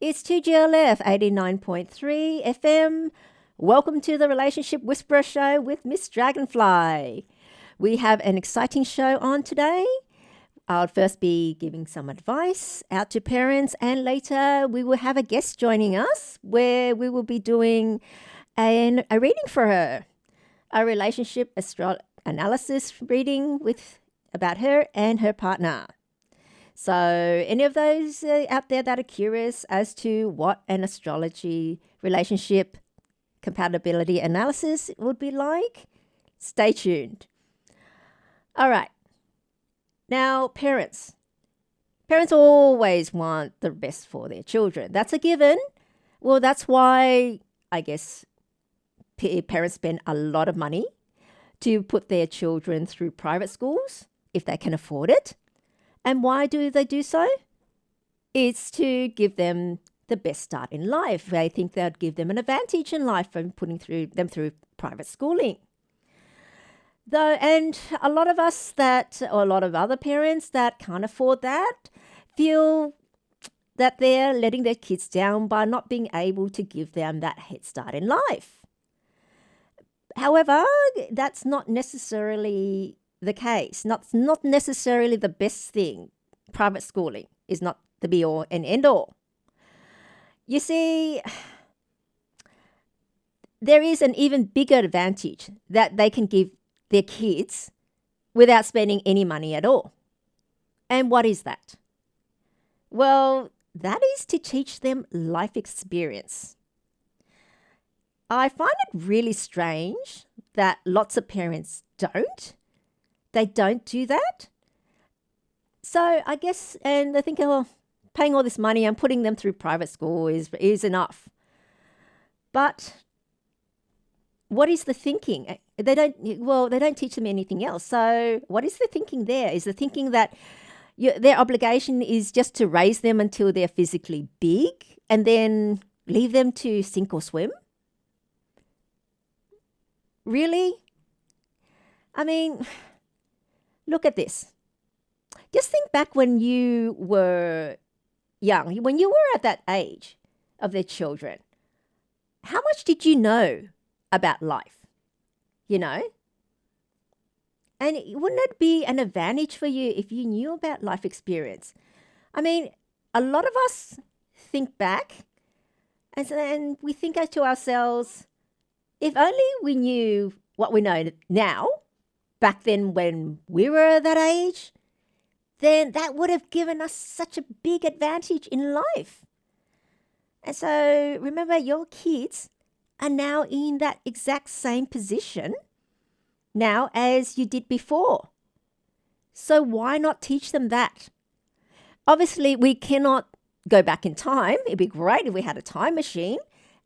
It's 2GLF 89.3 FM. Welcome to the Relationship Whisperer Show with Miss Dragonfly. We have an exciting show on today. I'll first be giving some advice out to parents, and later we will have a guest joining us where we will be doing a reading for her, a relationship analysis reading about her and her partner. So any of those out there that are curious as to what an astrology relationship compatibility analysis would be like, stay tuned. All right. Now, parents always want the best for their children. That's a given. Well, that's why I guess parents spend a lot of money to put their children through private schools if they can afford it. And why do they do so? It's to give them the best start in life. They think that would give them an advantage in life from putting them through private schooling. And a lot of us or a lot of other parents that can't afford that feel that they're letting their kids down by not being able to give them that head start in life. However, that's not necessarily the case. Not necessarily the best thing. Private schooling is not the be all and end all. You see, there is an even bigger advantage that they can give their kids without spending any money at all. And what is that? Well, that is to teach them life experience. I find it really strange that lots of parents don't. They don't do that. So I guess, and they think, oh, paying all this money and putting them through private school is enough. But what is the thinking? They don't teach them anything else. So what is the thinking there? Is the thinking that their obligation is just to raise them until they're physically big and then leave them to sink or swim? Really? I mean, look at this. Just think back when you were young, when you were at that age of their children. How much did you know about life? You know? And wouldn't it be an advantage for you if you knew about life experience? I mean, a lot of us think back and we think to ourselves, if only we knew what we know now, back then when we were that age, then that would have given us such a big advantage in life. And so remember, your kids are now in that exact same position now as you did before. So why not teach them that? Obviously, we cannot go back in time. It'd be great if we had a time machine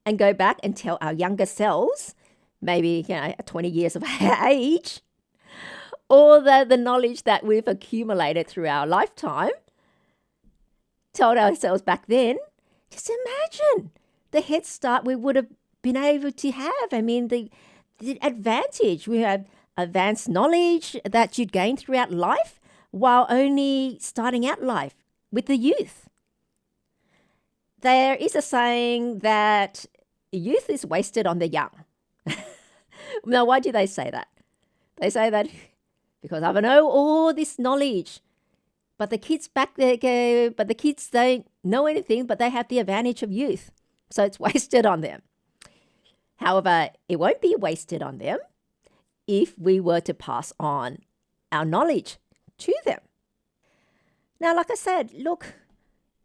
and go back and tell our younger selves, maybe 20 years of age, all the knowledge that we've accumulated through our lifetime, told ourselves back then. Just imagine the head start we would have been able to have. I mean, the advantage. We had advanced knowledge that you'd gain throughout life while only starting out life with the youth. There is a saying that youth is wasted on the young. Now, why do they say that? They say that because I know all this knowledge, but the kids don't know anything, but they have the advantage of youth. So it's wasted on them. However, it won't be wasted on them if we were to pass on our knowledge to them. Now, like I said, look,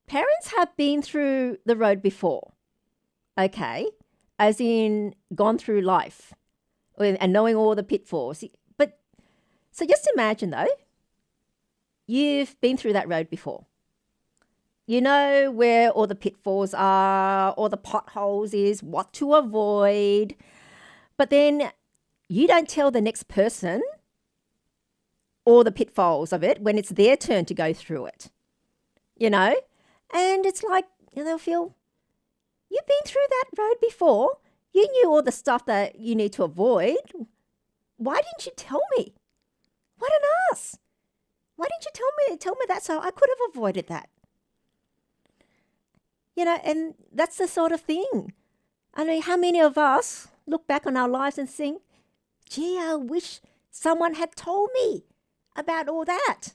parents have been through the road before, okay, as in gone through life and knowing all the pitfalls. But so just imagine, though, you've been through that road before. You know where all the pitfalls are, all the potholes is, what to avoid. But then you don't tell the next person all the pitfalls of it when it's their turn to go through it. And it's like, they'll feel, you've been through that road before. You knew all the stuff that you need to avoid. Why didn't you tell me? What an ass. Why didn't you tell me that so I could have avoided that? And that's the sort of thing. I mean, how many of us look back on our lives and think, gee, I wish someone had told me about all that.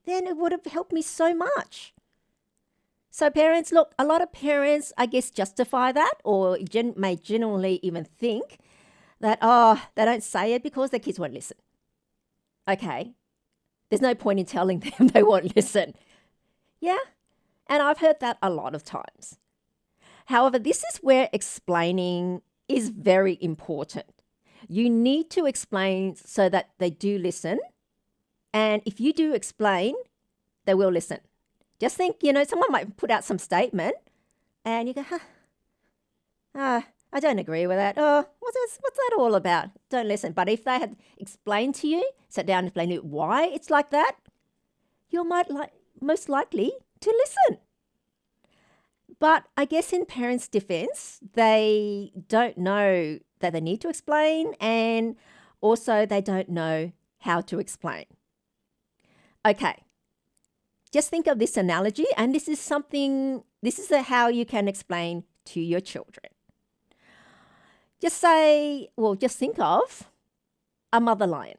Then it would have helped me so much. So parents, look, a lot of parents, I guess, justify that or may genuinely even think that, they don't say it because their kids won't listen. Okay, there's no point in telling them they won't listen. Yeah, and I've heard that a lot of times. However, this is where explaining is very important. You need to explain so that they do listen. And if you do explain, they will listen. Just think, someone might put out some statement and you go, I don't agree with that. Oh, what's that all about? Don't listen. But if they had explained to you, sat down and explained to you why it's like that, you might most likely to listen. But I guess in parents' defense, they don't know that they need to explain, and also they don't know how to explain. Okay, just think of this analogy, and this is how you can explain to your children. Just think of a mother lion.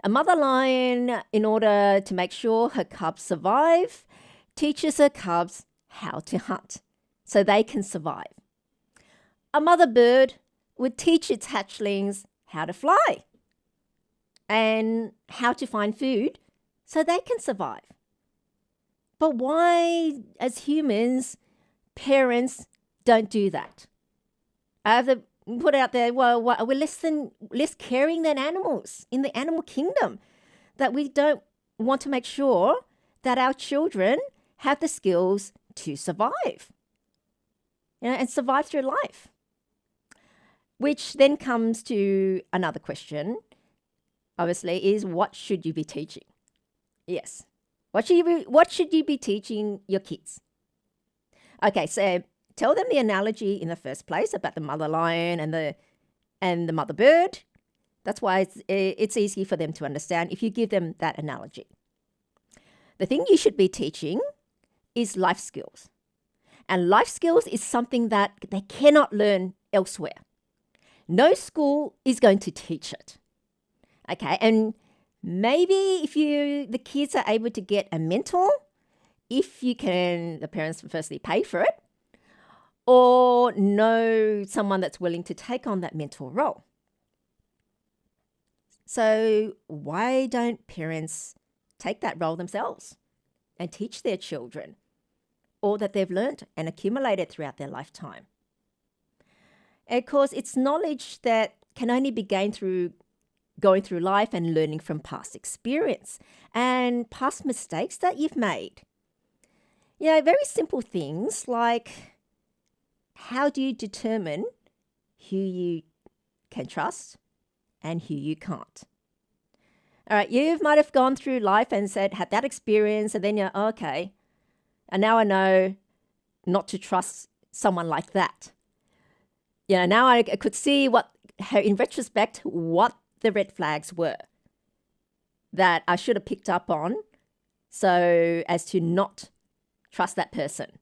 A mother lion, in order to make sure her cubs survive, teaches her cubs how to hunt so they can survive. A mother bird would teach its hatchlings how to fly and how to find food so they can survive. But why, as humans, parents don't do that? I have to put out there, we're less caring than animals in the animal kingdom, that we don't want to make sure that our children have the skills to survive, and survive through life. Which then comes to another question, obviously, is what should you be teaching? Yes. What should you be teaching your kids? Okay, so tell them the analogy in the first place about the mother lion and the mother bird. That's why it's easy for them to understand if you give them that analogy. The thing you should be teaching is life skills. And life skills is something that they cannot learn elsewhere. No school is going to teach it. Okay, and maybe if the kids are able to get a mentor, if you can, the parents firstly pay for it, or know someone that's willing to take on that mentor role. So why don't parents take that role themselves and teach their children all that they've learned and accumulated throughout their lifetime? Of course, it's knowledge that can only be gained through going through life and learning from past experience and past mistakes that you've made. Very simple things like, how do you determine who you can trust and who you can't? All right, you might have gone through life and had that experience, and then you're, okay, and now I know not to trust someone like that. Now I could see in retrospect, what the red flags were that I should have picked up on so as to not trust that person.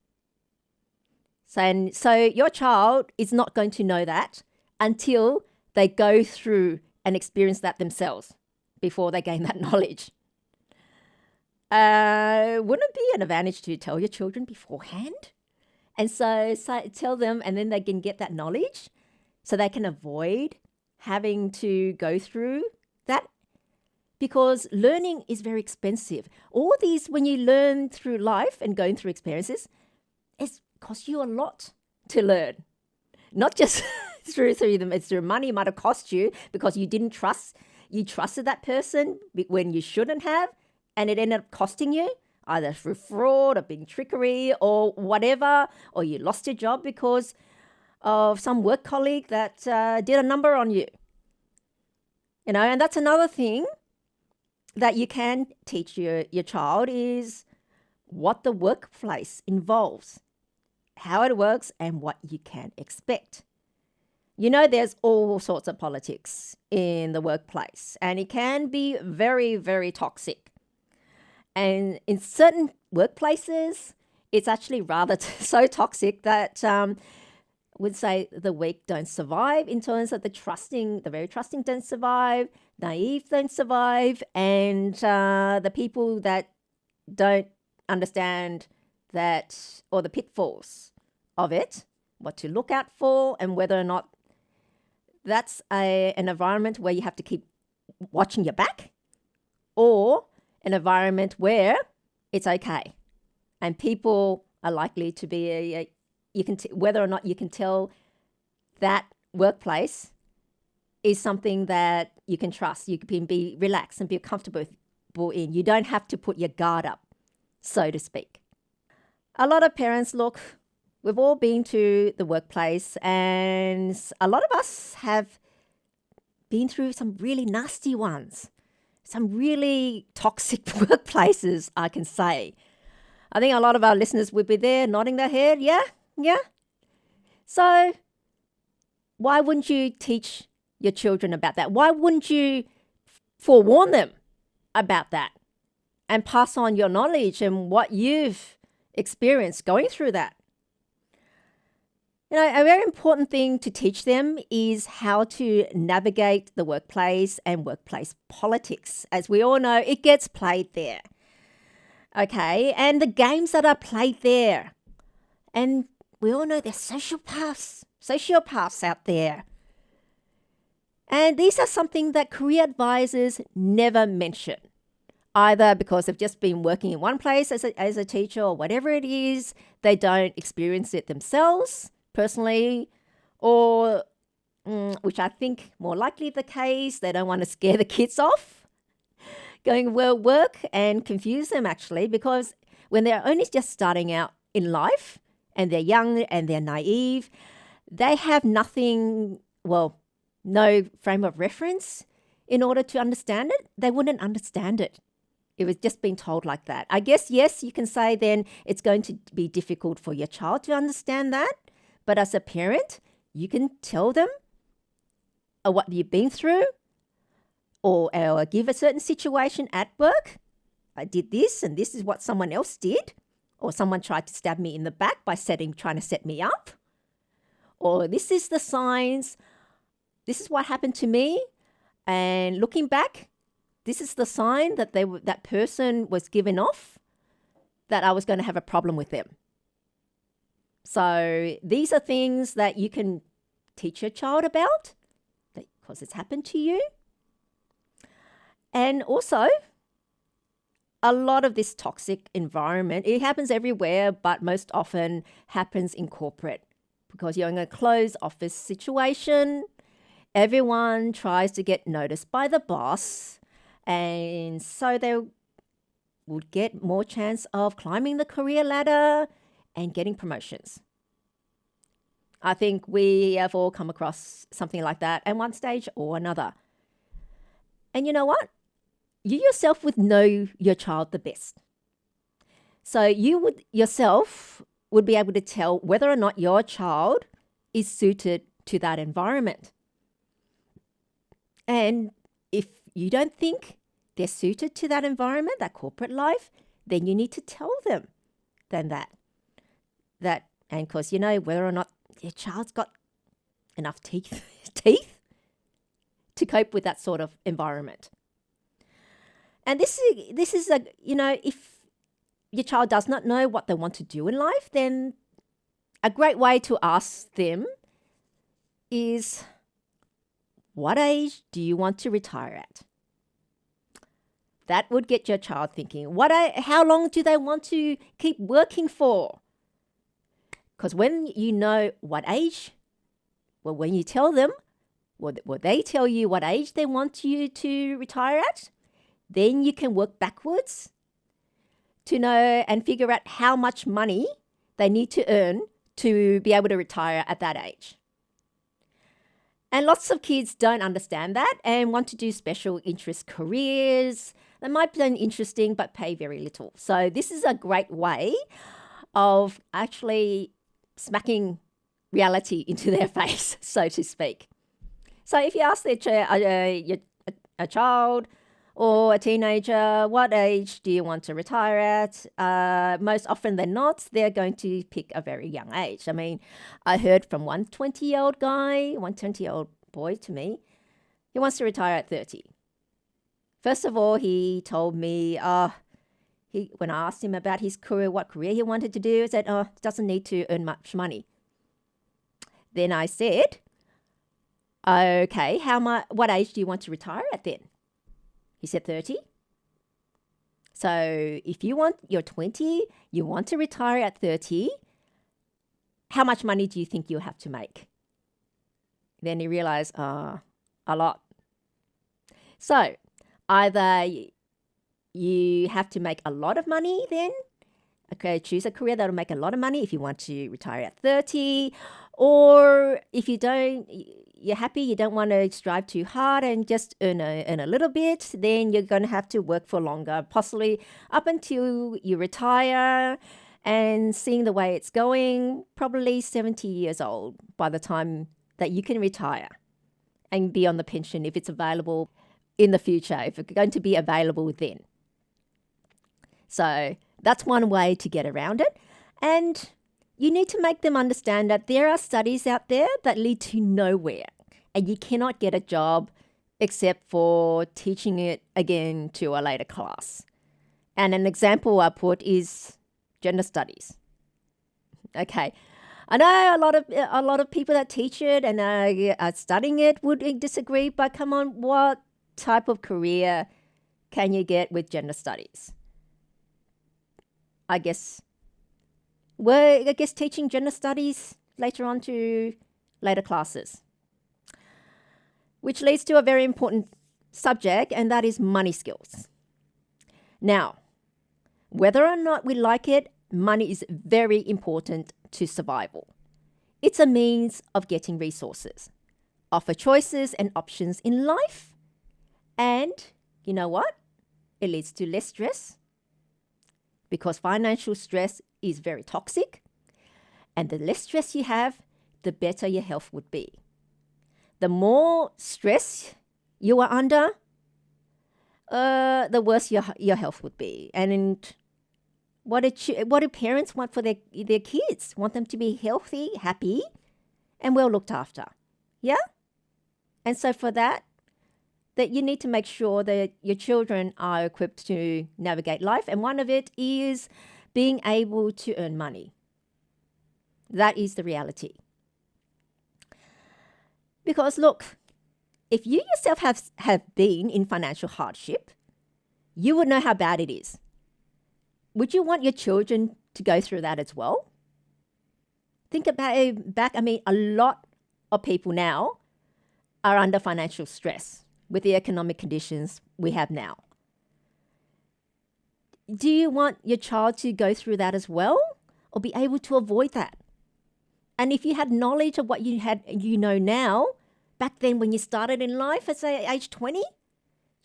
So your child is not going to know that until they go through and experience that themselves before they gain that knowledge. Wouldn't it be an advantage to tell your children beforehand? And so tell them, and then they can get that knowledge so they can avoid having to go through that, because learning is very expensive. All these, when you learn through life and going through experiences, it costs you a lot to learn. Not just through them, it's through money. It might have cost you because you trusted that person when you shouldn't have, and it ended up costing you either through fraud or being trickery or whatever, or you lost your job because of some work colleague that did a number on you. And that's another thing that you can teach your child, is what the workplace involves, how it works, and what you can expect. There's all sorts of politics in the workplace, and it can be very, very toxic. And in certain workplaces, it's actually rather so toxic that would say the weak don't survive, in terms of the very trusting don't survive, naive don't survive, and the people that don't understand that, or the pitfalls of it, what to look out for, and whether or not that's an environment where you have to keep watching your back, or an environment where it's okay and people are likely to be whether or not you can tell that workplace is something that you can trust, you can be relaxed and be comfortable in. You don't have to put your guard up, so to speak. A lot of parents, look, we've all been to the workplace, and a lot of us have been through some really nasty ones, some really toxic workplaces, I can say. I think a lot of our listeners would be there nodding their head. Yeah. So why wouldn't you teach your children about that? Why wouldn't you forewarn them about that and pass on your knowledge and what you've experienced going through that? A very important thing to teach them is how to navigate the workplace and workplace politics. As we all know, it gets played there. Okay, and the games that are played there. And we all know there's sociopaths out there. And these are something that career advisors never mention, either because they've just been working in one place as a teacher or whatever it is, they don't experience it themselves personally, or, which I think more likely the case, they don't want to scare the kids off going work and confuse them, actually, because when they're only just starting out in life and they're young and they're naive, they have no frame of reference in order to understand it. They wouldn't understand it. It was just being told like that. I guess, yes, you can say then it's going to be difficult for your child to understand that. But as a parent, you can tell them what you've been through, or give a certain situation at work. I did this, and this is what someone else did. Or someone tried to stab me in the back by trying to set me up. Or this is the signs. This is what happened to me. And looking back, this is the sign that that person was given off, that I was going to have a problem with them. So these are things that you can teach your child about, because it's happened to you. And also, a lot of this toxic environment, it happens everywhere, but most often happens in corporate, because you're in a closed office situation. Everyone tries to get noticed by the boss, and so they would get more chance of climbing the career ladder and getting promotions. I think we have all come across something like that at one stage or another. And you know what? You yourself would know your child the best. So you yourself would be able to tell whether or not your child is suited to that environment. And if you don't think they're suited to that environment, that corporate life, then you need to tell them that. And because whether or not your child's got enough teeth to cope with that sort of environment. And this is if your child does not know what they want to do in life, then a great way to ask them is, what age do you want to retire at? That would get your child thinking. How long do they want to keep working for? Because when you know what age, when you tell them, they tell you what age they want you to retire at, then you can work backwards to know and figure out how much money they need to earn to be able to retire at that age. And lots of kids don't understand that and want to do special interest careers. They might be interesting but pay very little. So this is a great way of actually smacking reality into their face, so to speak. So if you ask a child, Or a teenager, what age do you want to retire at? Most often than not, they're going to pick a very young age. I mean, I heard from one 20-year-old guy, one 20-year-old boy to me, he wants to retire at 30. First of all, he told me, when I asked him about his career, what career he wanted to do, he said, doesn't need to earn much money. Then I said, okay, what age do you want to retire at then? He said 30. So if you're 20, you want to retire at 30, how much money do you think you'll have to make? Then he realized, a lot. So either you have to make a lot of money then, okay, choose a career that'll make a lot of money if you want to retire at 30, or if you don't, you're happy, you don't want to strive too hard and just earn a little bit, then you're going to have to work for longer, possibly up until you retire, and seeing the way it's going, probably 70 years old by the time that you can retire and be on the pension if it's available in the future, if it's going to be available then. So that's one way to get around it. And you need to make them understand that there are studies out there that lead to nowhere, and you cannot get a job except for teaching it again to a later class. And an example I put is gender studies. Okay, I know a lot of people that teach it and are studying it would disagree, but come on, what type of career can you get with gender studies? I guess teaching gender studies later on to later classes. Which leads to a very important subject, and that is money skills. Now, whether or not we like it, money is very important to survival. It's a means of getting resources, offer choices and options in life, and you know what? It leads to less stress, because financial stress is very toxic, and the less stress you have, the better your health would be. The more stress you are under, the worse your health would be. And what do parents want for their kids? Want them to be healthy, happy, and well looked after. Yeah? And so for that you need to make sure that your children are equipped to navigate life. And one of it is being able to earn money. That is the reality. Because look, if you yourself have been in financial hardship, you would know how bad it is. Would you want your children to go through that as well? Think about it back. I mean, a lot of people now are under financial stress with the economic conditions we have now. Do you want your child to go through that as well, or be able to avoid that? And if you had knowledge of what you know now, back then when you started in life at say age 20,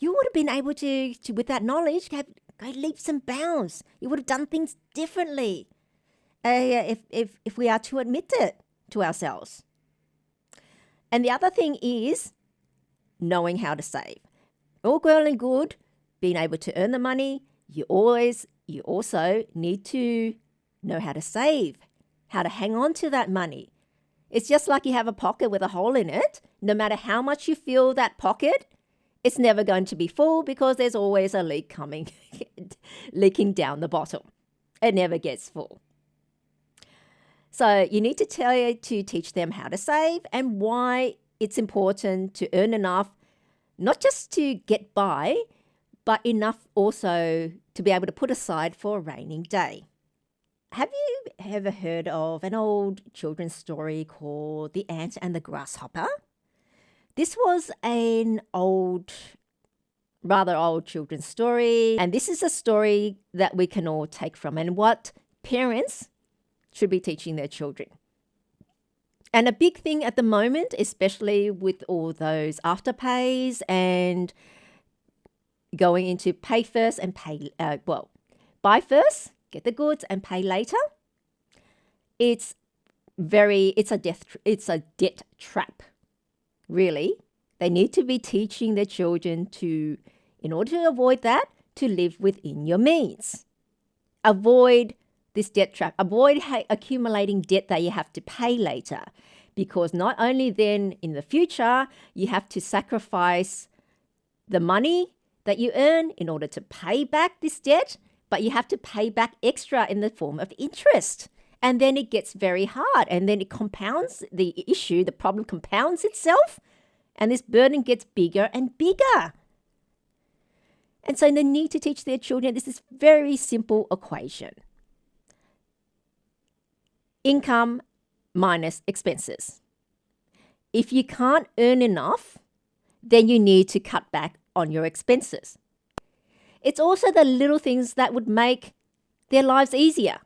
you would have been able to with that knowledge, go leaps and bounds. You would have done things differently, if we are to admit it to ourselves. And the other thing is knowing how to save. All well and good being able to earn the money, you also need to know how to save, how to hang on to that money. It's just like you have a pocket with a hole in it. No matter how much you fill that pocket, it's never going to be full because there's always a leak coming, leaking down the bottom. It never gets full. So you need to teach them how to save and why it's important to earn enough, not just to get by, but enough also to be able to put aside for a raining day. Have you ever heard of an old children's story called The Ant and the Grasshopper? This was an rather old children's story, and this is a story that we can all take from and what parents should be teaching their children. And a big thing at the moment, especially with all those afterpays and going into pay first and buy first, get the goods and pay later. It's a debt trap. Really, they need to be teaching their children to In order to avoid that, to live within your means. Avoid this debt trap. Avoid accumulating debt that you have to pay later, because not only then in the future, you have to sacrifice the money that you earn in order to pay back this debt, but you have to pay back extra in the form of interest. And then it gets very hard, and then it compounds the issue, the problem compounds itself, and this burden gets bigger and bigger. And so they need to teach their children this very simple equation. Income minus expenses. If you can't earn enough, then you need to cut back on your expenses. It's also the little things that would make their lives easier.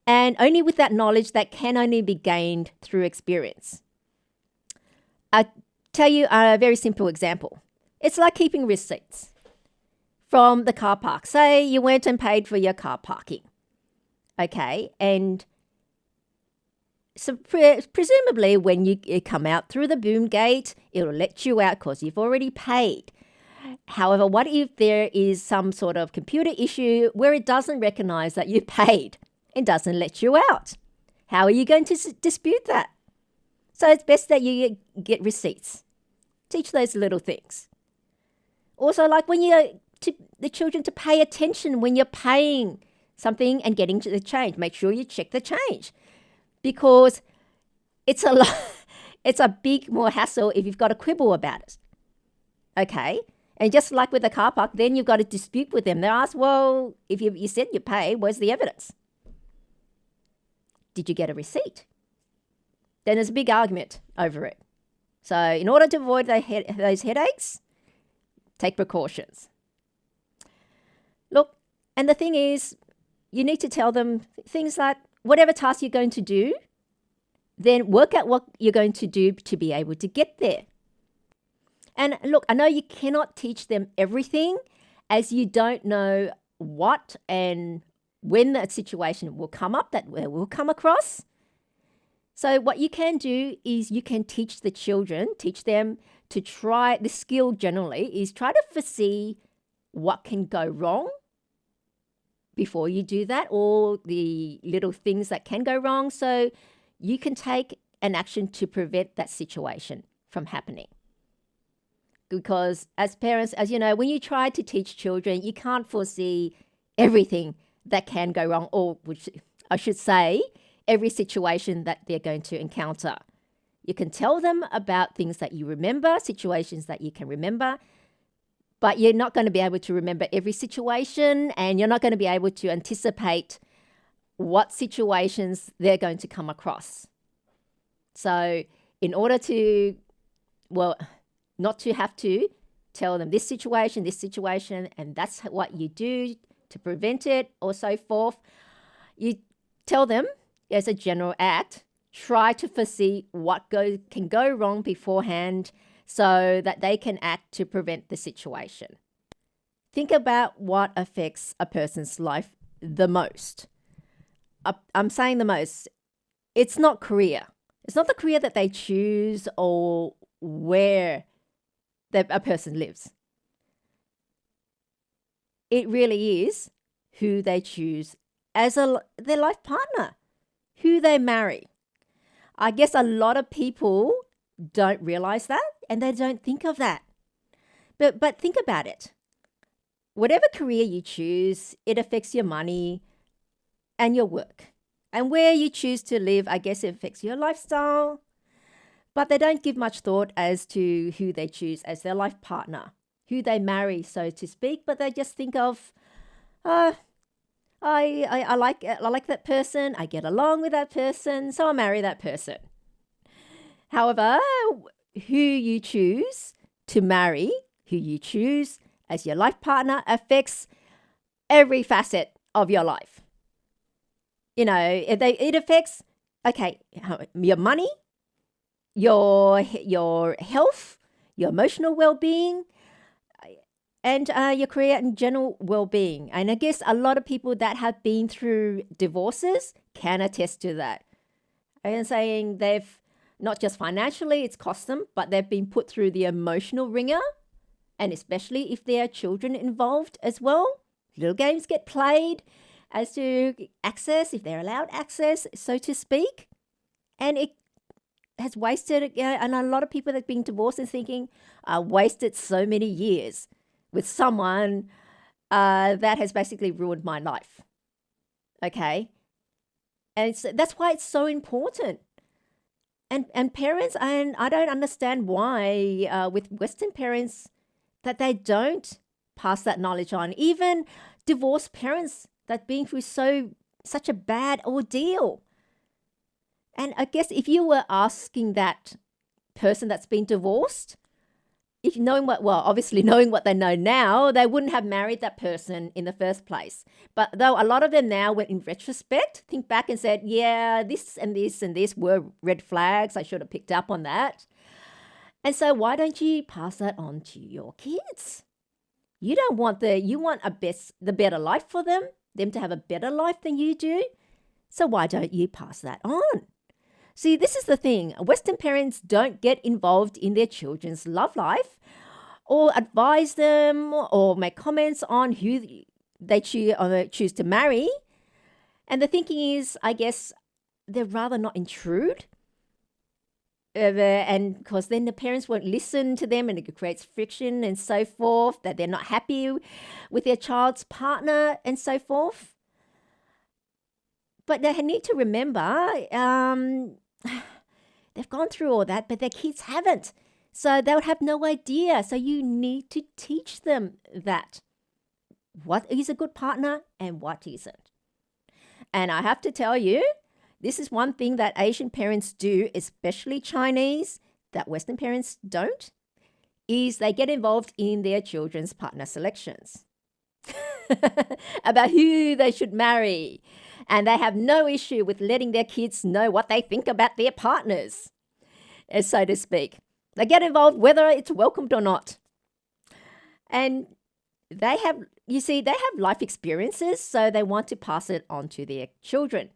And only with that knowledge that can only be gained through experience. I'll tell you a very simple example. It's like keeping receipts from the car park. Say you went and paid for your car parking. Okay, and so presumably when you come out through the boom gate, it'll let you out because you've already paid. However, what if there is some sort of computer issue where it doesn't recognize that you paid and doesn't let you out? How are you going to dispute that? So it's best that you get receipts. Teach those little things. Also, like when you to the children to pay attention when you're paying something and getting to the change. Make sure you check the change, because it's a big more hassle if you've got a quibble about it. Okay? And just like with the car park, then you've got to dispute with them. They ask, well, if you said you paid, where's the evidence? Did you get a receipt? Then there's a big argument over it. So in order to avoid those headaches, take precautions. Look, and the thing is, you need to tell them things like, whatever task you're going to do, then work out what you're going to do to be able to get there. And look, I know you cannot teach them everything, as you don't know what and when that situation will come up, that will come across. So what you can do is you can teach the children, teach them to try, the skill generally is try to foresee what can go wrong before you do that, or the little things that can go wrong, so you can take an action to prevent that situation from happening. Because as parents, as you know, when you try to teach children, you can't foresee everything that can go wrong, or which I should say, every situation that they're going to encounter. You can tell them about things that you remember, situations that you can remember, but you're not going to be able to remember every situation, and you're not going to be able to anticipate what situations they're going to come across. So in order to, not to have to tell them this situation, and that's what you do to prevent it, or so forth, you tell them as a general act, try to foresee what can go wrong beforehand so that they can act to prevent the situation. Think about what affects a person's life the most. I'm saying the most. It's not career. It's not the career that they choose or where a person lives. It really is who they choose as their life partner, who they marry. I guess a lot of people don't realize that, and they don't think of that. But think about it. Whatever career you choose, it affects your money and your work. And where you choose to live, I guess it affects your lifestyle. But they don't give much thought as to who they choose as their life partner, who they marry, so to speak. But they just think of, I like that person, I get along with that person, so I'll marry that person. However, who you choose to marry, who you choose as your life partner affects every facet of your life. You know, it affects, your money, your health, your emotional well-being, and your career and general well-being. And I guess a lot of people that have been through divorces can attest to that. And saying they've, not just financially, it's cost them, but they've been put through the emotional ringer, And especially if there are children involved as well. Little games get played as to access, if they're allowed access, so to speak. And it has wasted, and a lot of people that have been divorced and thinking, wasted so many years with someone that has basically ruined my life. Okay? And that's why it's so important. And parents, and I don't understand why with Western parents that they don't pass that knowledge on. Even divorced parents that been through such a bad ordeal. And I guess if you were asking that person that's been divorced, if knowing obviously knowing what they know now, they wouldn't have married that person in the first place. But though a lot of them now, when in retrospect, think back and said, yeah, this and this and this were red flags. I should have picked up on that. And so why don't you pass that on to your kids? You don't want you want the better life for them to have a better life than you do. So why don't you pass that on? See, this is the thing. Western parents don't get involved in their children's love life or advise them or make comments on who they choose to marry. And the thinking is, I guess, they'd rather not intrude. And because then the parents won't listen to them and it creates friction and so forth, that they're not happy with their child's partner and so forth. But they need to remember, they've gone through all that, but their kids haven't. So they would have no idea. So you need to teach them that. What is a good partner and what isn't. And I have to tell you, this is one thing that Asian parents do, especially Chinese, that Western parents don't, is they get involved in their children's partner selections. About who they should marry. And they have no issue with letting their kids know what they think about their partners, so to speak. They get involved whether it's welcomed or not. And they have life experiences, so they want to pass it on to their children.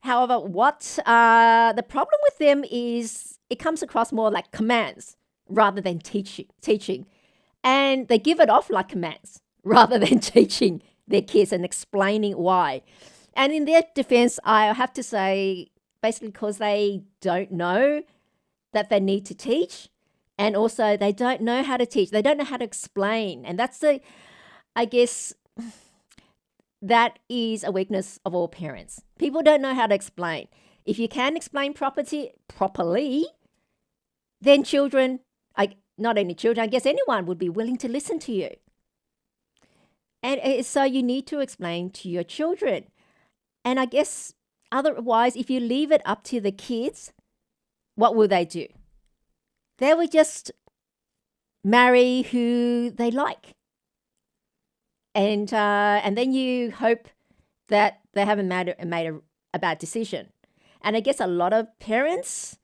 However, what the problem with them is it comes across more like commands rather than teaching. And they give it off like commands rather than teaching their kids and explaining why. And in their defense, I have to say, basically because they don't know that they need to teach. And also they don't know how to teach. They don't know how to explain. And that's I guess, that is a weakness of all parents. People don't know how to explain. If you can explain properly, then children, not only children, I guess anyone would be willing to listen to you. And so you need to explain to your children. And I guess otherwise, if you leave it up to the kids, what will they do? They will just marry who they like. And then you hope that they haven't made a bad decision. And I guess a lot of parents,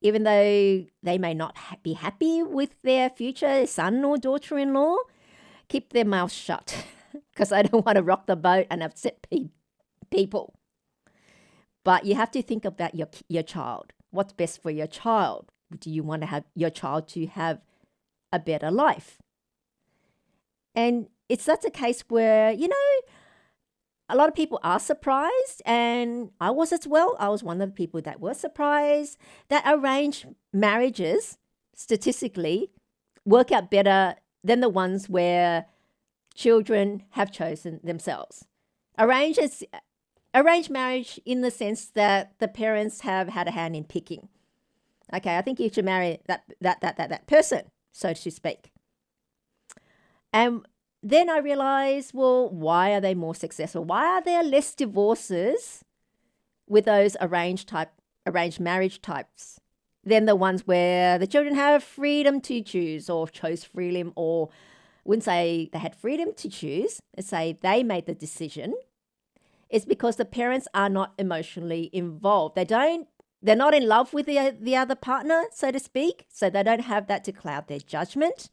even though they may not be happy with their future son or daughter-in-law, keep their mouths shut because they don't want to rock the boat and upset people. But you have to think about your child. What's best for your child? Do you want to have your child to have a better life? And it's such a case where, a lot of people are surprised, and I was as well. I was one of the people that were surprised that arranged marriages, statistically, work out better than the ones where children have chosen themselves. Arranged marriage in the sense that the parents have had a hand in picking. Okay, I think you should marry that person, so to speak. And then I realized, well, why are they more successful? Why are there less divorces with those arranged marriage types than the ones where the children have freedom to choose or chose freedom, or wouldn't say they had freedom to choose, let's say they made the decision. It's because the parents are not emotionally involved. They're not in love with the other partner, so to speak, so they don't have that to cloud their judgment.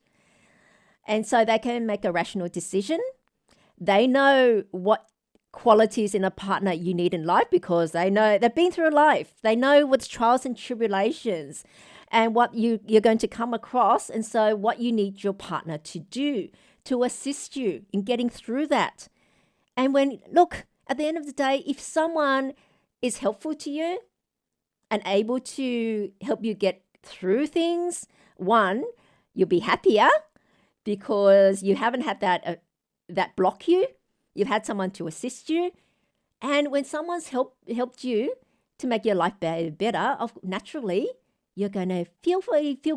And so they can make a rational decision. They know what qualities in a partner you need in life because they know they've been through life. They know what's trials and tribulations. and what you're going to come across, and so what you need your partner to do to assist you in getting through that. And look, at the end of the day, if someone is helpful to you and able to help you get through things, one, you'll be happier because you haven't had that block you. You've had someone to assist you. And when someone's helped you to make your life better, naturally, you're going to feel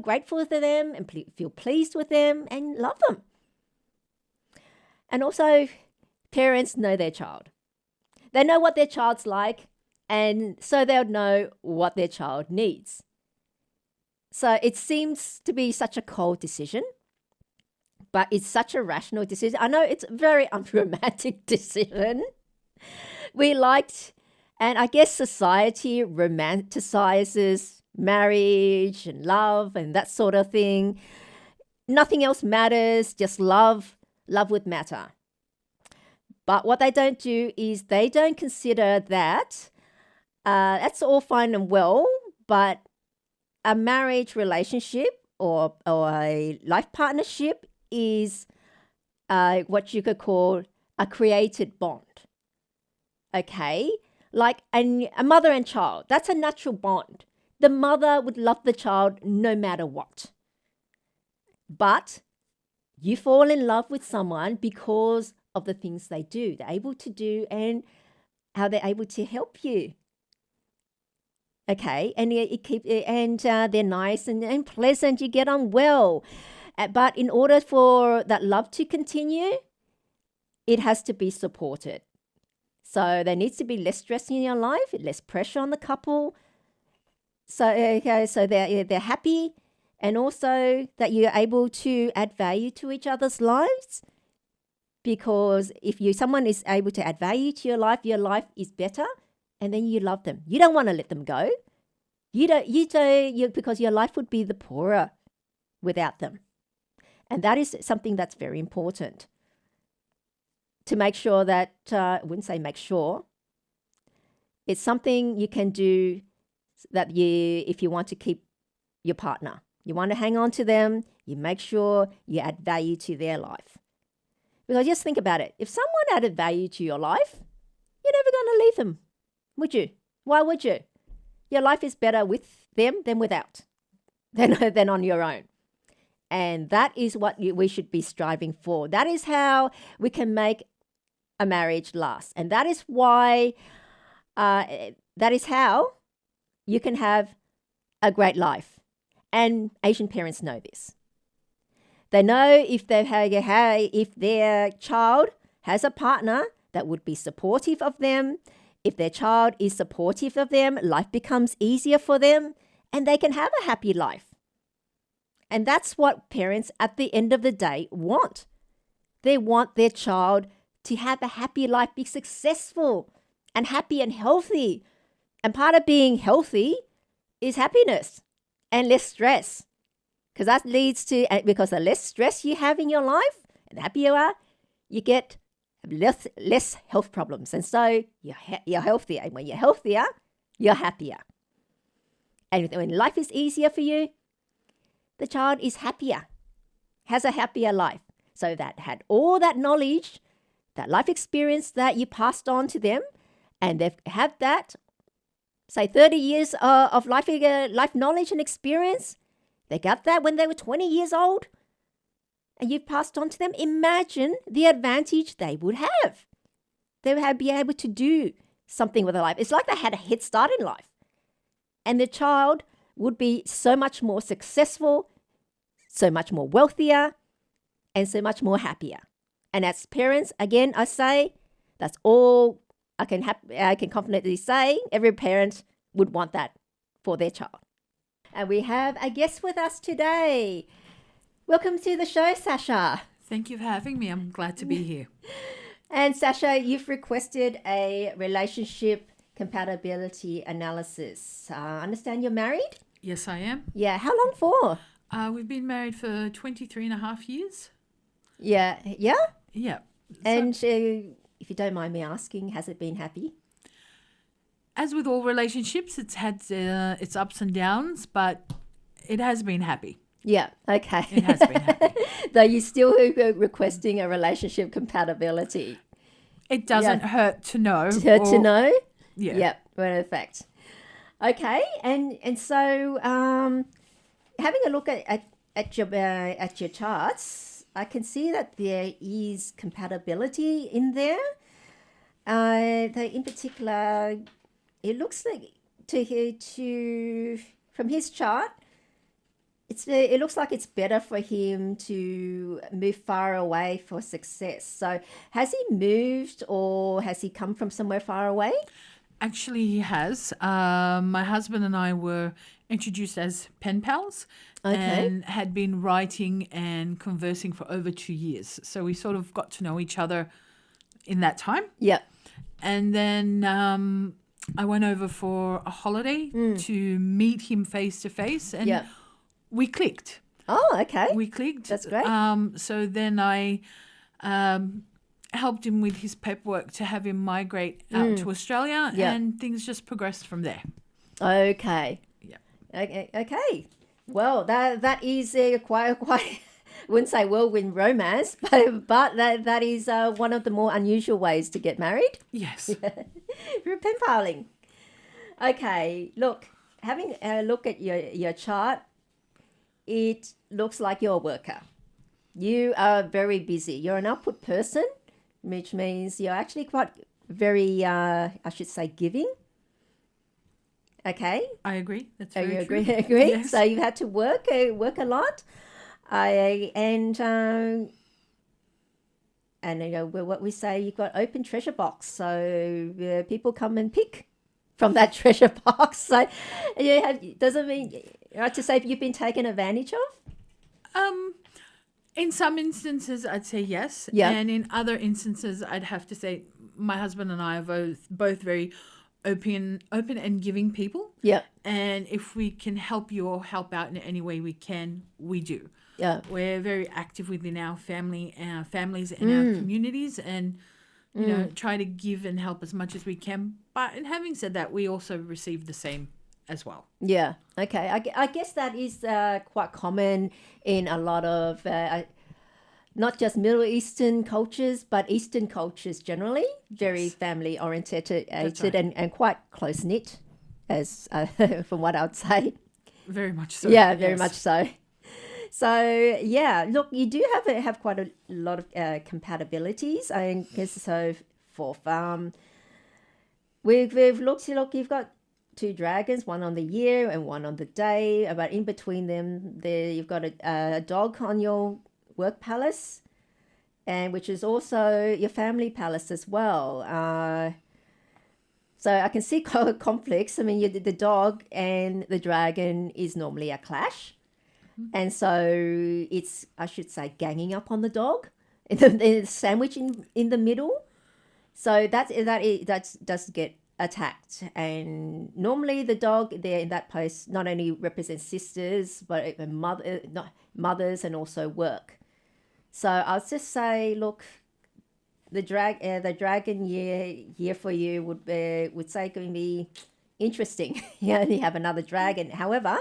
grateful to them and feel pleased with them and love them. And also, parents know their child. They know what their child's like, and so they'll know what their child needs. So it seems to be such a cold decision, but it's such a rational decision. I know it's a very unromantic decision. And I guess society romanticizes marriage and love and that sort of thing. Nothing else matters, just love. Love would matter. But what they don't do is they don't consider that that's all fine and well, but a marriage relationship or a life partnership is what you could call a created bond. Okay? Like a mother and child, that's a natural bond. The mother would love the child no matter what. But you fall in love with someone because of the things they do, they're able to do, and how they're able to help you. Okay, and they're nice and pleasant. You get on well, but in order for that love to continue, it has to be supported. So there needs to be less stress in your life, less pressure on the couple. So they're happy, and also that you're able to add value to each other's lives. Because if someone is able to add value to your life is better, and then you love them. You don't want to let them go. Because your life would be the poorer without them. And that is something that's very important. To make sure that, I wouldn't say make sure, it's something you can do that if you want to keep your partner. You want to hang on to them, you make sure you add value to their life. Because just think about it. If someone added value to your life, you're never going to leave them, would you? Why would you? Your life is better with them than without, than on your own. And that is what we should be striving for. That is how we can make a marriage last. And that is why, that is how you can have a great life. And Asian parents know this. They know if their child has a partner that would be supportive of them, if their child is supportive of them, life becomes easier for them and they can have a happy life. And that's what parents at the end of the day want. They want their child to have a happy life, be successful and happy and healthy. And part of being healthy is happiness and less stress. Because that leads to, because the less stress you have in your life, and the happier you are, you get less health problems. And so you're healthier. And when you're healthier, you're happier. And when life is easier for you, the child is happier, has a happier life. So that had all that knowledge, that life experience that you passed on to them, and they've had that, say 30 years of life knowledge and experience. They got that when they were 20 years old, and you've passed on to them. Imagine the advantage they would have. They would be able to do something with their life. It's like they had a head start in life. And the child would be so much more successful, so much more wealthier, and so much more happier. And as parents, again, I say, that's all I can confidently say. Every parent would want that for their child. And we have a guest with us today. Welcome to the show, Sasha. Thank you for having me. I'm glad to be here. And Sasha, you've requested a relationship compatibility analysis. I understand you're married? Yes, I am. Yeah. How long for? We've been married for 23 and a half years. Yeah. Yeah? Yeah. And if you don't mind me asking, has it been happy? As with all relationships, it's had its ups and downs, but It has been happy. Yeah. Okay. It has been happy. Though you're still requesting a relationship compatibility. It doesn't hurt to know. To know? Yeah. Yep. Perfect. Okay. And so having a look at your charts, I can see that there is compatibility in there. In particular, it looks like from his chart, it looks like it's better for him to move far away for success. So has he moved or has he come from somewhere far away? Actually, he has. My husband and I were introduced as pen pals and had been writing and conversing for over 2 years. So we sort of got to know each other in that time. Yep. And then I went over for a holiday to meet him face to face, and we clicked. Oh, okay. We clicked. That's great. So then I helped him with his paperwork to have him migrate out to Australia, and things just progressed from there. Okay. Yeah. Okay. Well, that is quite wouldn't say whirlwind romance, but that is one of the more unusual ways to get married. Yes. Through pen paling. Okay, look, having a look at your chart, it looks like you're a worker. You are very busy. You're an output person, which means you're actually quite very, I should say, giving. Okay. I agree. That's Oh, very you true. agree? Yes. So you've had to work a lot. And you know what we say, you've got open treasure box, so people come and pick from that treasure box. So doesn't mean right to say you've been taken advantage of. In some instances, I'd say yes. Yeah. And in other instances, I'd have to say my husband and I are both very open and giving people. Yeah. And if we can help you or help out in any way we can, we do. Yeah. We're very active within our families and our communities, and you know, try to give and help as much as we can. But in having said that, we also receive the same as well. Yeah. Okay. I guess that is quite common in a lot of not just Middle Eastern cultures, but Eastern cultures generally. Very family oriented right. and quite close knit, as from what I would say. Very much so. Yeah, very Yes. much so. So yeah, look, you do have quite a lot of compatibilities. I guess so. For we've looked. Look, you've got 2 dragons, one on the year and one on the day. But in between them, there you've got a dog on your work palace, and which is also your family palace as well. So I can see conflicts. I mean, the dog and the dragon is normally a clash. And so it's, I should say, ganging up on the dog, the sandwich in the middle. So that does get attacked. And normally the dog there in that place not only represents sisters, but mothers and also work. So I'll just say, look, the dragon year for you would say going to be interesting. You only have another dragon. However,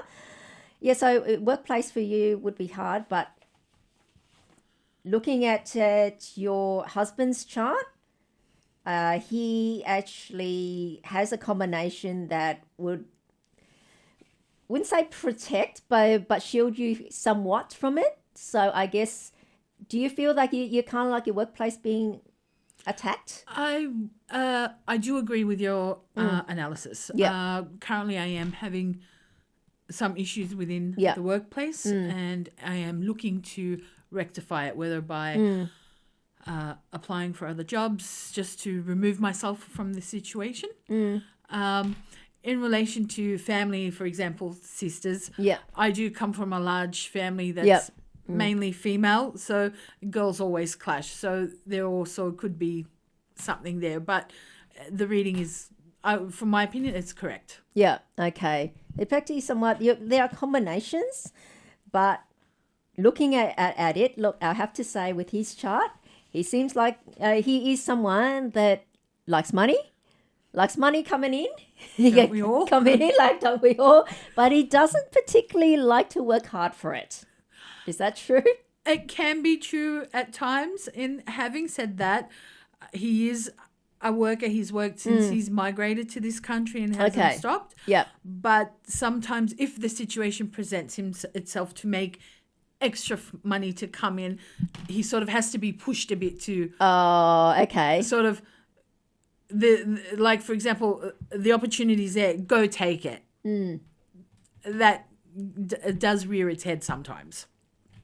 yeah, so workplace for you would be hard, but looking at your husband's chart, he actually has a combination that wouldn't say protect, but shield you somewhat from it. So I guess, do you feel like you're kind of like your workplace being attacked? I do agree with your analysis. Yeah. Currently, I am having some issues within Yeah. the workplace, and I am looking to rectify it, whether by applying for other jobs just to remove myself from the situation. In relation to family, for example, sisters, Yeah. I do come from a large family that's mainly female, so girls always clash. So there also could be something there, but the reading is, from my opinion, it's correct. Yeah, okay. In fact, there are combinations, but looking at it, look, I have to say with his chart, he seems like he is someone that likes money, likes money coming in. Don't we all? Coming in, like, don't we all? But he doesn't particularly like to work hard for it. Is that true? It can be true at times. In having said that, he is a worker. He's worked since he's migrated to this country and hasn't stopped. Yeah. But sometimes if the situation presents itself to make extra money to come in, he sort of has to be pushed a bit to Oh, okay. sort of like, for example, the opportunity's there, go take it. That does rear its head sometimes.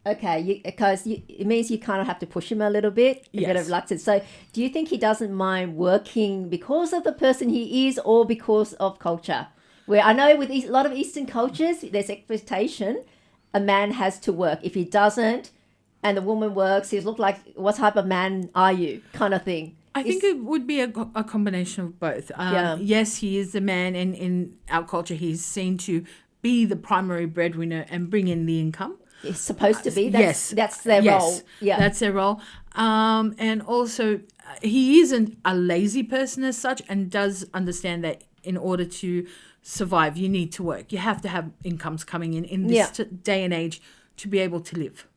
Okay, because it means you kind of have to push him a little bit, a bit of Yes. reluctance. So do you think he doesn't mind working because of the person he is or because of culture? Where I know with a lot of Eastern cultures, there's expectation a man has to work. If he doesn't and the woman works, he's look like, what type of man are you kind of thing. I think it would be a combination of both. Yes, he is the man, and in our culture, he's seen to be the primary breadwinner and bring in the income. It's supposed to be. Yes. That's their role. Yeah. That's their role. And also, he isn't a lazy person as such, and does understand that in order to survive, you need to work. You have to have incomes coming in this day and age to be able to live.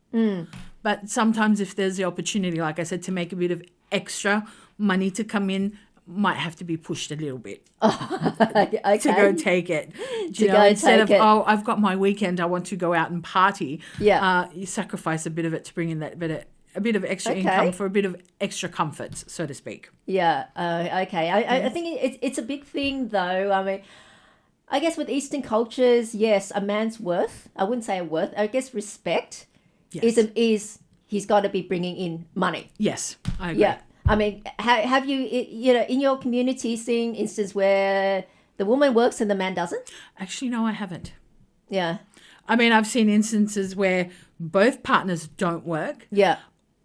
But sometimes if there's the opportunity, like I said, to make a bit of extra money to come in, might have to be pushed a little bit Okay. to go take it. To go instead take of, it. oh, I've got my weekend, I want to go out and party. Yeah. You sacrifice a bit of it to bring in that a bit of extra Okay. income for a bit of extra comforts, so to speak. Yeah. Okay. I think it's a big thing, though. I mean, I guess with Eastern cultures, yes, a man's worth. I wouldn't say a worth. I guess respect Yes. is he's got to be bringing in money. Yes, I agree. Yeah. I mean, have you in your community seen instance where the woman works and the man doesn't? Actually, no, I haven't. Yeah. I mean, I've seen instances where both partners don't work, Yeah.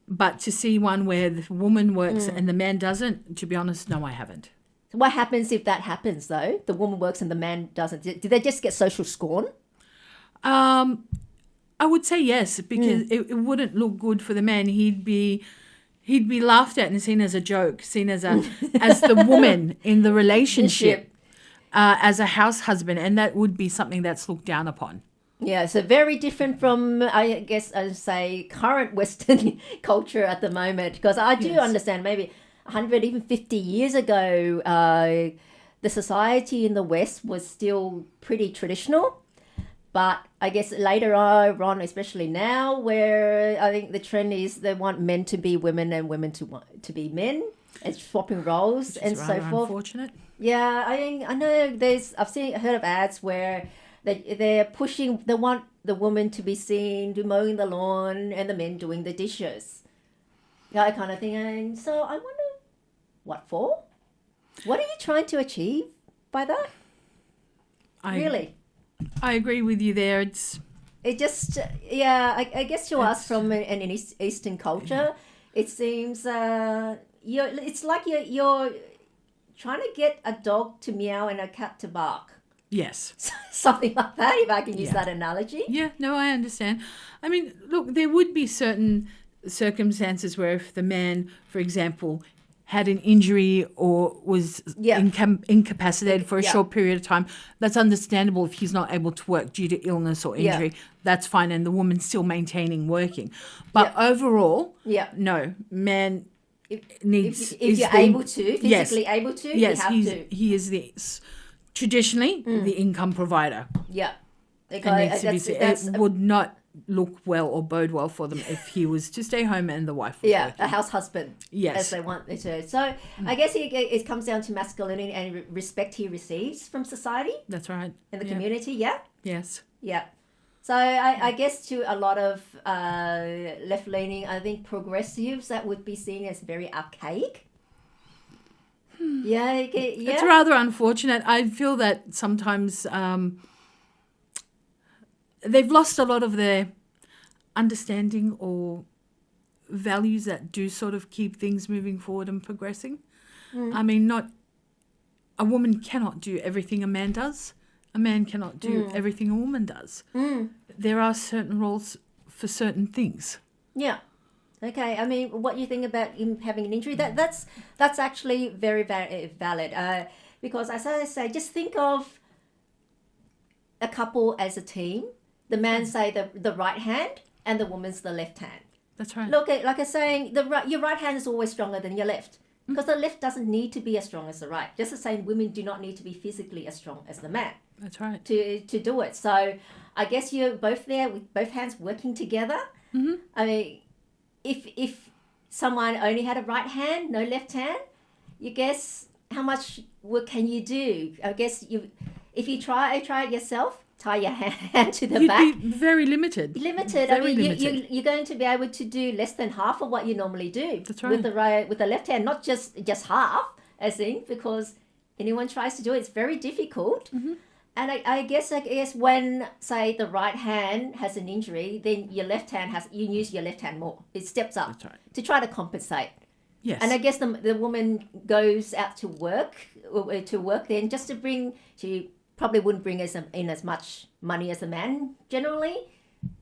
but to see one where the woman works and the man doesn't, to be honest, no, I haven't. So what happens if that happens though? The woman works and the man doesn't. Do they just get social scorn? I would say yes, because it wouldn't look good for the man. He'd be laughed at and seen as a joke, seen as the woman in the relationship, as a house husband, and that would be something that's looked down upon. Yeah, so very different from, I guess, I'd say, current Western culture at the moment. Because I do understand maybe 100, even 50 years ago, the society in the West was still pretty traditional. But I guess later on, especially now, where I think the trend is they want men to be women and women to be men, and swapping roles and so forth. Unfortunate. Yeah, I know. Heard of ads where they're pushing. They want the woman to be seen mowing the lawn and the men doing the dishes. That kind of thing. And so I wonder, what for? What are you trying to achieve by that? Really? I agree with you there. It just, I guess to us from an Eastern culture, it seems it's like you're trying to get a dog to meow and a cat to bark. Yes. Something like that, if I can use that analogy. Yeah, no, I understand. I mean, look, there would be certain circumstances where if the man, for example, had an injury or was incapacitated for a short period of time, that's understandable if he's not able to work due to illness or injury. That's fine, and the woman's still maintaining working. But overall, no, man needs... If you're able to, physically able to, you have to. He is traditionally the income provider. Yeah. It would not look well or bode well for them if he was to stay home and the wife was working. A house husband. Yes. As they want it to. So I guess it comes down to masculinity and respect he receives from society. That's right. In the community, yeah? Yes. Yeah. So I guess to a lot of left-leaning, I think progressives, that would be seen as very archaic. Yeah. It's rather unfortunate. I feel that sometimes... they've lost a lot of their understanding or values that do sort of keep things moving forward and progressing. I mean, a woman cannot do everything a man does. A man cannot do everything a woman does. There are certain roles for certain things. Yeah. Okay. I mean, what you think about him having an injury? That's actually very valid. Because as I say, just think of a couple as a team. The man say the right hand and the woman's the left hand. That's right. Look, like I'm saying, your right hand is always stronger than your left. Because the left doesn't need to be as strong as the right. Just the same, women do not need to be physically as strong as the man. That's right. To do it. So I guess you're both there with both hands working together. Mm-hmm. I mean, if someone only had a right hand, no left hand, you guess how much work can you do? I guess if you try it yourself, tie your hand to the You'd back. be very limited. Limited. Very I mean, limited. you're going to be able to do less than half of what you normally do. That's right. With the left hand, not just half, as in, because anyone tries to do it, it's very difficult. Mm-hmm. And I guess when, say, the right hand has an injury, then your left hand you use your left hand more. It steps up. That's right. To try to compensate. Yes. And I guess the woman goes out to work then just to bring, she probably wouldn't bring in as much money as a man generally,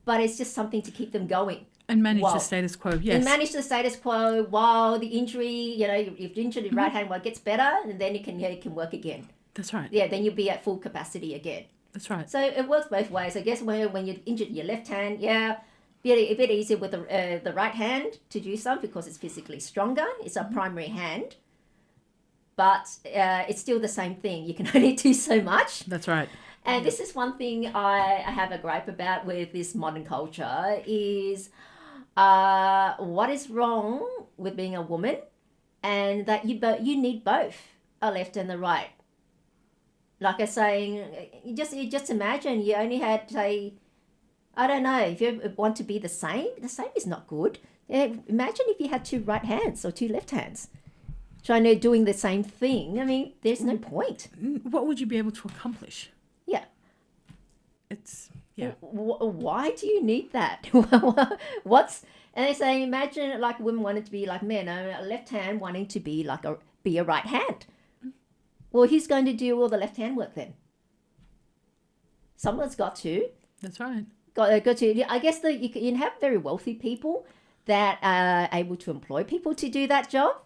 but it's just something to keep them going. And manage the status quo, yes. And manage the status quo while the injury, you've injured your right hand, it gets better, and then you can work again. That's right. Yeah, then you'll be at full capacity again. That's right. So it works both ways. I guess when you're injured your left hand, a bit easier with the right hand to do so because it's physically stronger. It's a primary hand. But it's still the same thing. You can only do so much. That's right. And this is one thing I have a gripe about with this modern culture is what is wrong with being a woman, and that you need both, a left and the right. Like I was saying, you just imagine you only had, say, I don't know, if you want to be the same is not good. Imagine if you had two right hands or two left hands trying to doing the same thing. I mean, there's no point. What would you be able to accomplish? Yeah. It's, yeah. Why do you need that? And they say, imagine like women wanted to be like men, a left hand wanting to be like be a right hand. Well, who's going to do all the left hand work then? Someone's got to. That's right. Got to. I guess you can have very wealthy people that are able to employ people to do that job,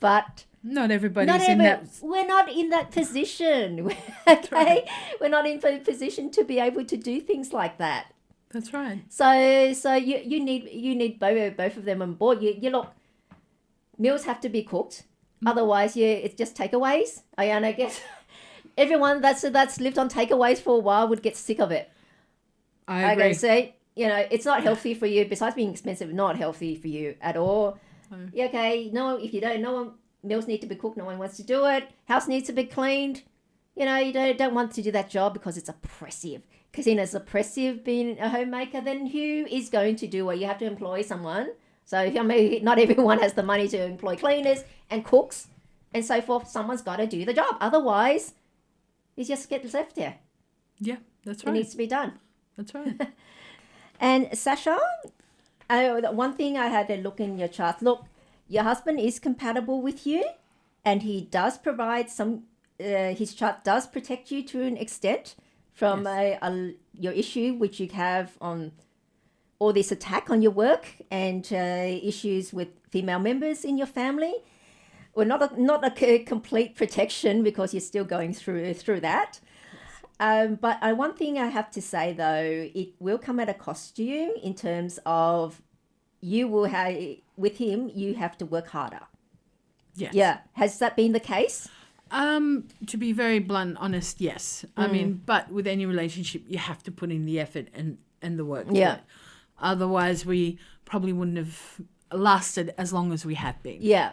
but not everybody's in that. We're not in that position. Okay, right. We're not in a position to be able to do things like that. That's right. So you need both of them on board. You look, meals have to be cooked. Otherwise, it's just takeaways. And I guess everyone that's lived on takeaways for a while would get sick of it. I agree. Okay, so it's not healthy for you. Besides being expensive, not healthy for you at all. Oh. Okay, if you don't know, meals need to be cooked. No one wants to do it. House needs to be cleaned. You don't want to do that job because it's oppressive. Because it's oppressive being a homemaker. Then who is going to do it? You have to employ someone. So not everyone has the money to employ cleaners and cooks and so forth. Someone's got to do the job. Otherwise, it just gets left there. Yeah, that's right. It needs to be done. That's right. And Sasha, one thing I had to look in your chart. Look, your husband is compatible with you, and he does provide some. His chart does protect you to an extent from your issue, which you have on. Or this attack on your work and issues with female members in your family. Well, not a complete protection because you're still going through that. But one thing I have to say though, it will come at a cost to you in terms of you will have with him. You have to work harder. Yes. Yeah. Has that been the case? To be very blunt, honest, yes. I mean, but with any relationship, you have to put in the effort and the work. Yeah. Otherwise, we probably wouldn't have lasted as long as we have been. Yeah.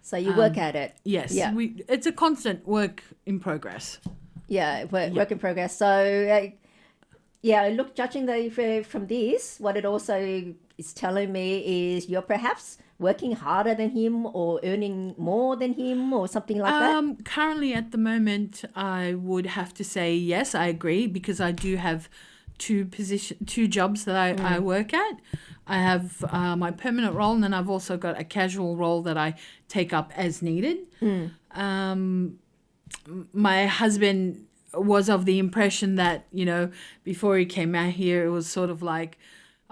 So you work at it. Yes. Yeah. It's a constant work in progress. Yeah, work in progress. So, look, judging from this, what it also is telling me is you're perhaps working harder than him or earning more than him or something like that. Currently, at the moment, I would have to say yes, I agree, because I do have two jobs that I work at. I have my permanent role, and then I've also got a casual role that I take up as needed. My husband was of the impression that, before he came out here, it was sort of like,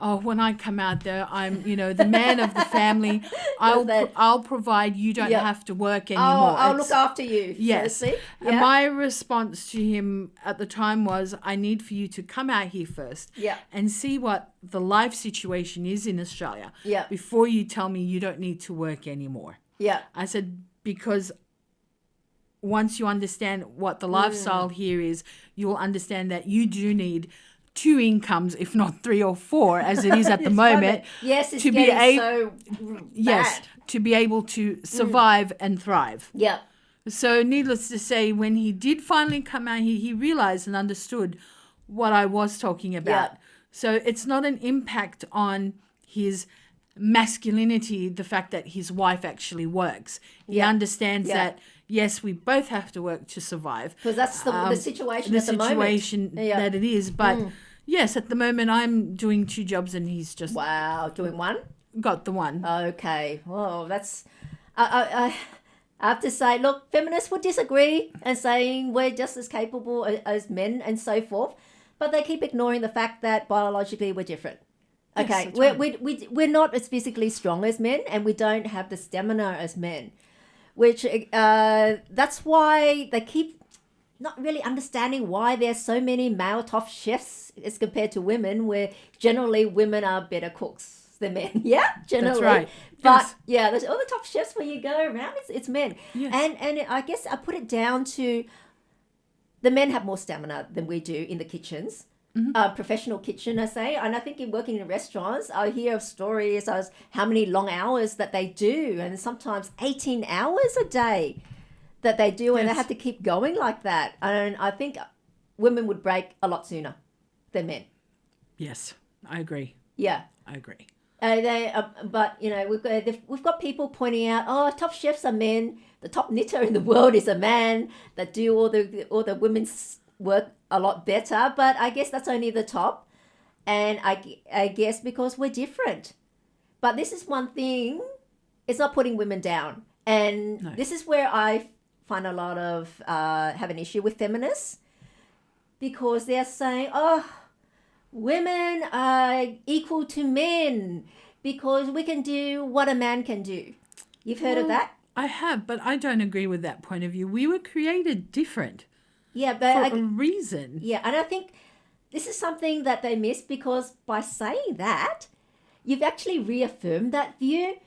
oh, when I come out there, I'm, the man of the family. I'll provide. You don't Yep. have to work anymore. I'll look after you. Yes. So to speak. And my response to him at the time was, I need for you to come out here first Yeah. and see what the life situation is in Australia Yeah. before you tell me you don't need to work anymore. Yeah. I said, because once you understand what the lifestyle here is, you'll understand that you do need 2 incomes, if not 3 or 4, as it is at the moment. Yes, it's to be getting so yes, bad. to be able to survive and thrive. Yeah. So needless to say, when he did finally come out here, he realized and understood what I was talking about. Yeah. So it's not an impact on his masculinity, the fact that his wife actually works. He understands that, yes, we both have to work to survive. Because that's the situation The at the moment. situation that it is. But yes, at the moment I'm doing 2 jobs and he's just Wow, doing one? got the one. Okay. Well, that's... I have to say, look, feminists would disagree and saying we're just as capable as men and so forth, but they keep ignoring the fact that biologically we're different. Okay, Yes, we're not as physically strong as men, and we don't have the stamina as men, which that's why they keep not really understanding why there's so many male top chefs as compared to women, where generally women are better cooks than men. Yeah, generally. That's right. But yeah, there's all the top chefs when you go around, it's men. Yes. And I guess I put it down to the men have more stamina than we do in the kitchens. Professional kitchen, I say. And I think in working in restaurants, I hear of stories as how many long hours that they do, and sometimes 18 hours a day that they do, and they have to keep going like that. And I think women would break a lot sooner than men. Yes, I agree. Yeah. I agree. But we've got people pointing out, oh, top chefs are men. The top knitter in the world is a man that do all the women's work a lot better. But I guess that's only the top, and I guess because we're different. But this is one thing; it's not putting women down, and this is where I find a lot of have an issue with feminists, because they're saying, oh, women are equal to men because we can do what a man can do. You've heard of that? I have, but I don't agree with that point of view. We were created different. Yeah, but for a reason. Yeah, and I think this is something that they miss, because by saying that, you've actually reaffirmed that view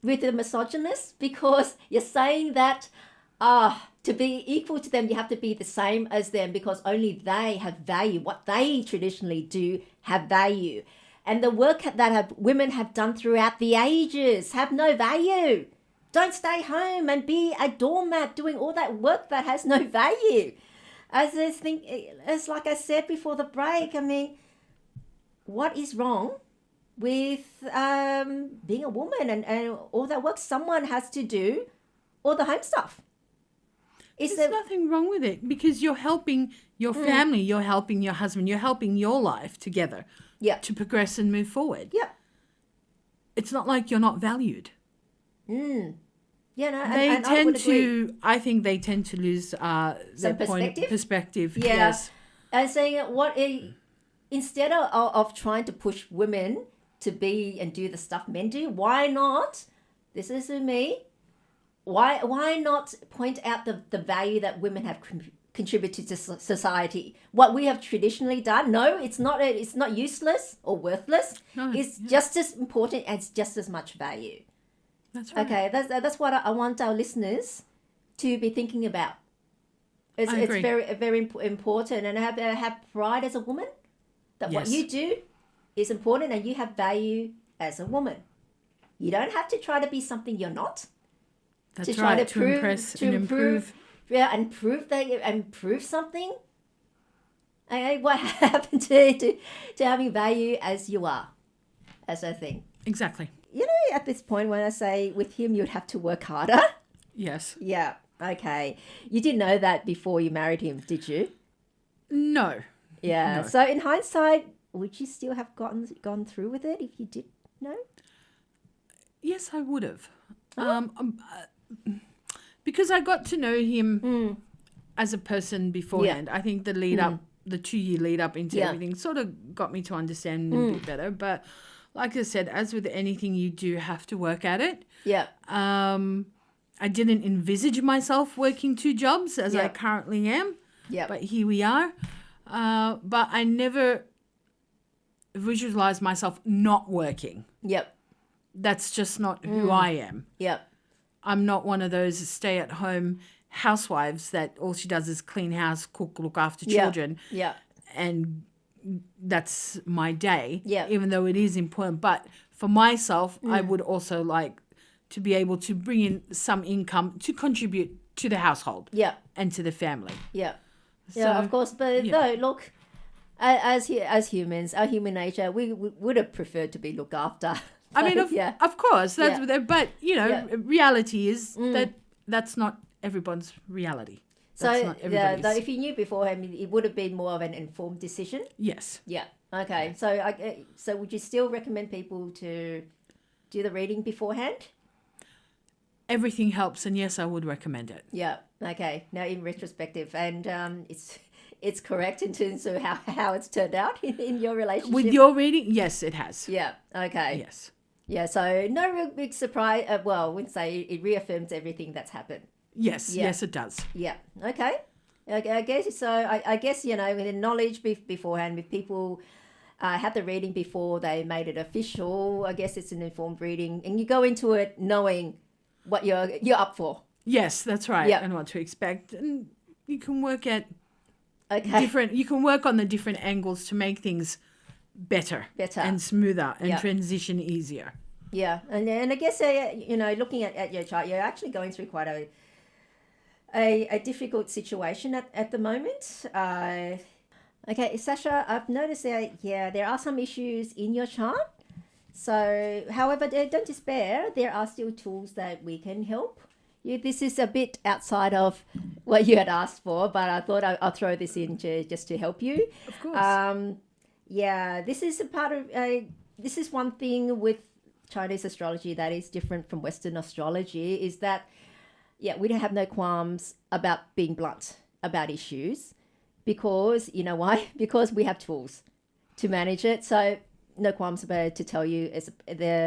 with the misogynists, because you're saying that to be equal to them, you have to be the same as them, because only they have value. What they traditionally do have value. And the work that women have done throughout the ages have no value. Don't stay home and be a doormat doing all that work that has no value. As like I said before the break, I mean, what is wrong with being a woman and all that work someone has to do, all the home stuff? There's nothing wrong with it, because you're helping your family, you're helping your husband, you're helping your life together to progress and move forward. Yeah. It's not like you're not valued. Yeah, no, I think they tend to lose their perspective. Yeah. Yes. And saying instead of trying to push women to be and do the stuff men do, why not? This is me. Why not point out the value that women have contributed to society? What we have traditionally done. No, it's not useless or worthless. No, it's just as important and it's just as much value. That's right. Okay, that's what I want our listeners to be thinking about. It's very, very important, and have pride as a woman that what you do is important, and you have value as a woman. You don't have to try to be something you're not. That's to try right. To impress and improve. Yeah, and prove something. Okay, what happened to having value as you are, as a thing? Exactly. You know, at this point, when I say with him, you'd have to work harder. Yes. Yeah. Okay. You didn't know that before you married him, did you? No. Yeah. No. So in hindsight, would you still have gone through with it if you did know? Yes, I would have. Because I got to know him as a person beforehand. Yeah. I think the lead up the 2-year lead up into Yeah. everything sort of got me to understand a bit better. But like I said, as with anything, you do have to work at it. Yeah. I didn't envisage myself working 2 jobs as I Yeah. currently am, Yeah. but here we are. But I never visualized myself not working. Yep. That's just not who I am. Yep. I'm not one of those stay-at-home housewives that all she does is clean house, cook, look after Yeah. children, Yeah. and that's my day, Yeah. even though it is important. But for myself, I would also like to be able to bring in some income to contribute to the household Yeah. and to the family. Yeah. So, Yeah, of course. But yeah. no, look, as humans, our human nature, we would have preferred to be looked after. I mean, yeah. of course, that's but Yeah. reality is that's not everyone's reality. That's So not everybody's. if you knew beforehand, it would have been more of an informed decision. Yes. Yeah. Okay. So would you still recommend people to do the reading beforehand? Everything helps, and yes, I would recommend it. Yeah. Okay. Now, in retrospective, and it's correct in terms of how it's turned out in your relationship. With your reading, yes, it has. Yeah. Okay. Yes. Yeah. So no real big surprise. Well, I wouldn't say it reaffirms everything that's happened. Yes. Yeah. Yes, it does. Yeah. Okay. I guess so. I guess with the knowledge beforehand, if people had the reading before they made it official, I guess it's an informed reading, and you go into it knowing what you're up for. Yes, that's right. Yeah. And what to expect, and you can work at Okay. different. You can work on the different angles to make things better and smoother and Yeah. transition easier. Yeah, and I guess looking at your chart, you're actually going through quite a difficult situation at the moment. Okay, Sasha, I've noticed that there are some issues in your chart. So, however, don't despair. There are still tools that we can help you. This is a bit outside of what you had asked for, but I thought I'll throw this in just to help you. Of course. This is a part of. This is one thing with Chinese astrology that is different from Western astrology is that, we don't have no qualms about being blunt about issues because, you know why? Because we have tools to manage it. So no qualms about to tell you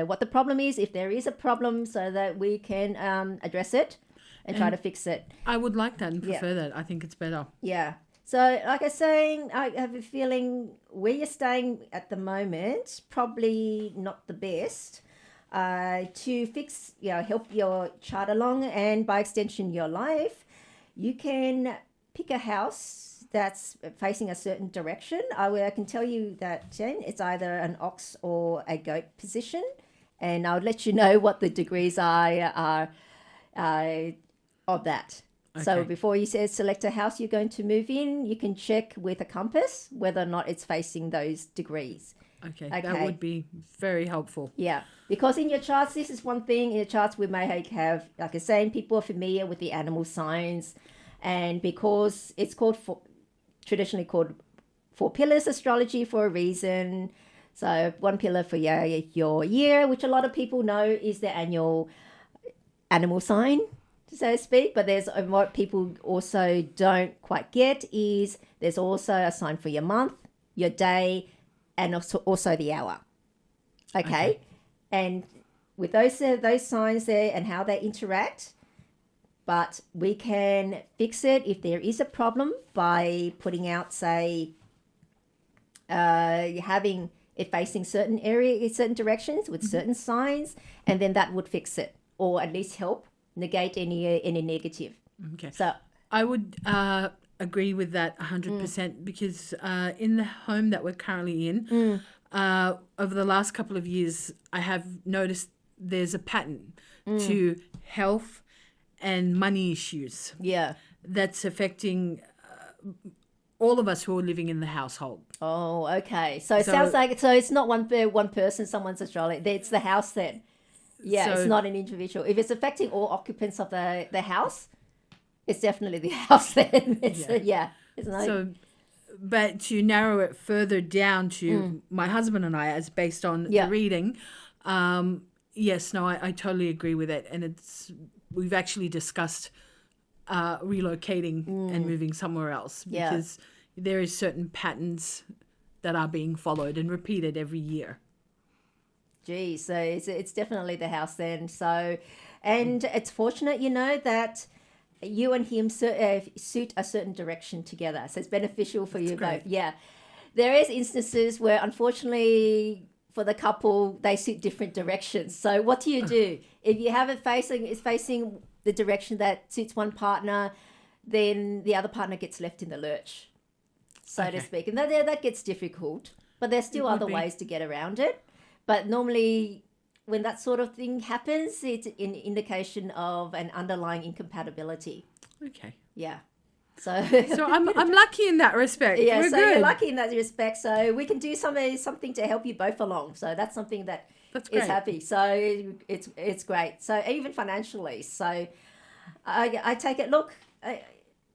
what the problem is, if there is a problem, so that we can address it and try to fix it. I would like that and prefer that. I think it's better. Yeah. So, like I was saying, I have a feeling where you're staying at the moment, probably not the best. To fix, help your chart along and by extension your life, you can pick a house that's facing a certain direction. I can tell you that, Jen, it's either an ox or a goat position, and I'll let you know what the degrees are of that. So Okay. before you select a house you're going to move in, you can check with a compass whether or not it's facing those degrees. Okay. Okay. That would be very helpful. Yeah, because in your charts, this is one thing. In your charts, we may have, like I was saying, people are familiar with the animal signs, and because it's traditionally called 4 pillars astrology for a reason. So one pillar for your year, which a lot of people know is the annual animal sign, so to speak. But there's what people also don't quite get is there's also a sign for your month, your day, and also the hour. Okay. And with those signs there and how they interact, but we can fix it if there is a problem by putting out, say, having it facing certain certain directions with certain signs, and then that would fix it, or at least help negate any negative. Okay. So I would agree with that 100% because in the home that we're currently in, over the last couple of years, I have noticed there's a pattern to health and money issues that's affecting all of us who are living in the household. Oh, okay. So it sounds like it's not one person, someone's astrology. It's the house then. Yeah, it's not an individual. If it's affecting all occupants of the house, it's definitely the house then. It's not. So, but to narrow it further down to my husband and I, as based on the reading, yes, no, I totally agree with it, and we've actually discussed relocating and moving somewhere else because there is certain patterns that are being followed and repeated every year. Gee, so it's definitely the house then. So, and it's fortunate, that you and him suit a certain direction together. So it's beneficial for you great. both. Yeah. There is instances where, unfortunately, for the couple, they suit different directions. So what do you do? If you have it facing the direction that suits one partner, then the other partner gets left in the lurch, so to speak. And that gets difficult. But there's still other ways to get around it. But normally, when that sort of thing happens, it's an indication of an underlying incompatibility. Okay. Yeah. So I'm lucky in that respect. yeah, We're so good. you're lucky in that respect. So we can do something to help you both along. So that's something that is happy. So it's great. So even financially. So I take it. Look,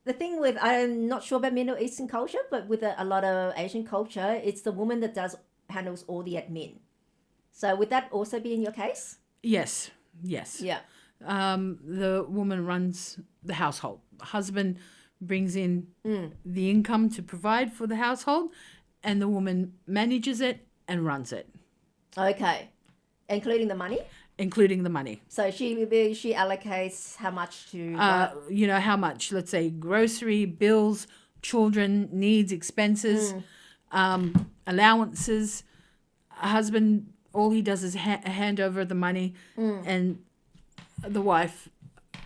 the thing with, I'm not sure about Middle Eastern culture, but with a lot of Asian culture, it's the woman that handles all the admin. So would that also be in your case? Yes. Yeah. The woman runs the household. Husband brings in the income to provide for the household, and the woman manages it and runs it. Okay. Including the money? Including the money. So she allocates how much to how much, let's say, grocery, bills, children, needs, expenses, allowances. Husband, all he does is hand over the money, and the wife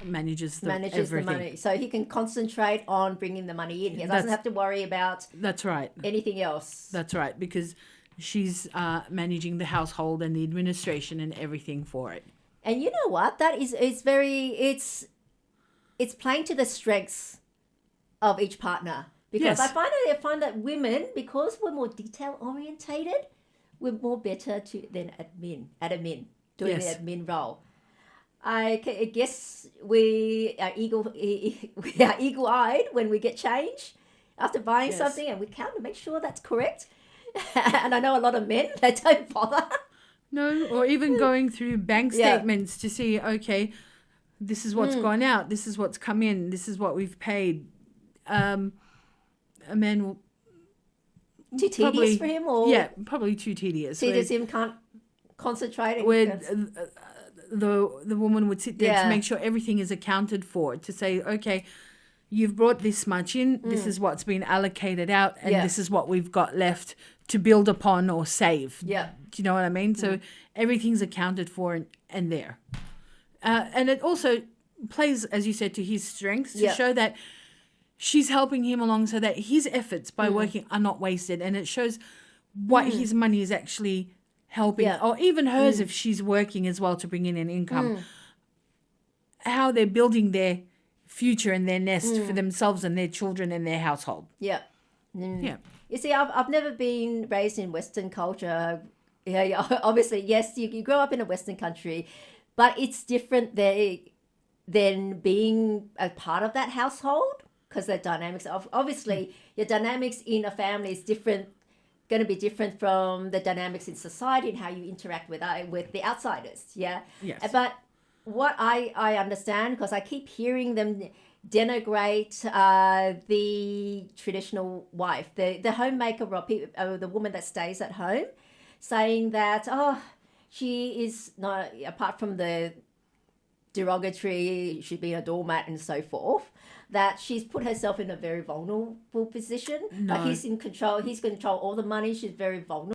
manages everything. the money. So he can concentrate on bringing the money in. He doesn't have to worry about That's right. anything else. That's right, because she's managing the household and the administration and everything for it. And you know what? That is it's playing to the strengths of each partner. Because Yes. I find that women, because we're more detail orientated, we're more better doing the admin role. I guess we are eagle-eyed when we get change after buying something, and we count to make sure that's correct. And I know a lot of men, they don't bother. No, or even going through bank statements to see, okay, this is what's gone out, this is what's come in, this is what we've paid. A man will... Too tedious for him? Or Yeah, probably too tedious. him can't concentrate. Where the woman would sit there to make sure everything is accounted for, to say, okay, you've brought this much in, this is what's been allocated out, and this is what we've got left to build upon or save. Yeah. Do you know what I mean? So everything's accounted for and there. And it also plays, as you said, to his strengths to show that she's helping him along so that his efforts by working are not wasted. And it shows what his money is actually helping, or even hers if she's working as well to bring in an income, how they're building their future and their nest for themselves and their children and their household. Yeah. Yeah. You see, I've never been raised in Western culture. Yeah, obviously, yes, you grow up in a Western country, but it's different than being a part of that household, because the dynamics of, obviously, your dynamics in a family is different, going to be different from the dynamics in society and how you interact with the outsiders. Yeah. Yes. But what I understand, because I keep hearing them denigrate the traditional wife, the homemaker, the woman that stays at home, saying that, she is not, apart from the derogatory, she'd be a doormat and so forth, that she's put herself in a very vulnerable position. No. Like he's in control all the money, she's very vulnerable.